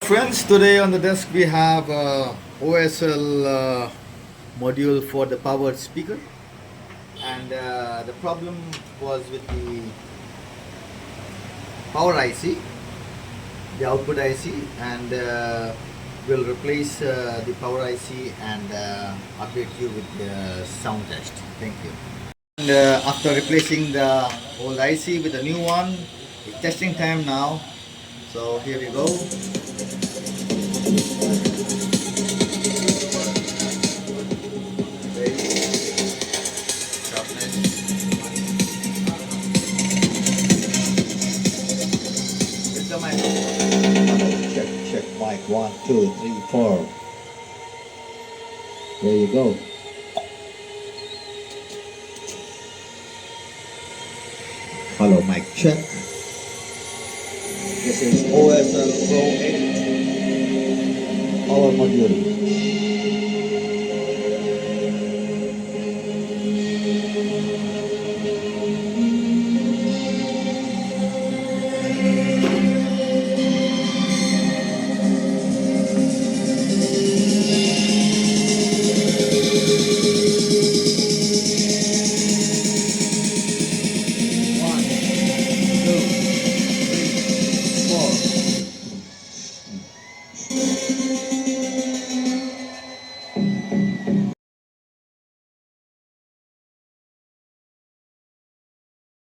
Friends, today on the desk we have OSL module for the powered speaker, and the problem was with the power IC, the output IC, and we'll replace the power IC and update you with the sound test. Thank you. And after replacing the old IC with the new one, it's testing time now. So here we go. Check mic 1, 2, 3, 4. There you go. Hello, mic check. This is OSL Pro8 power module.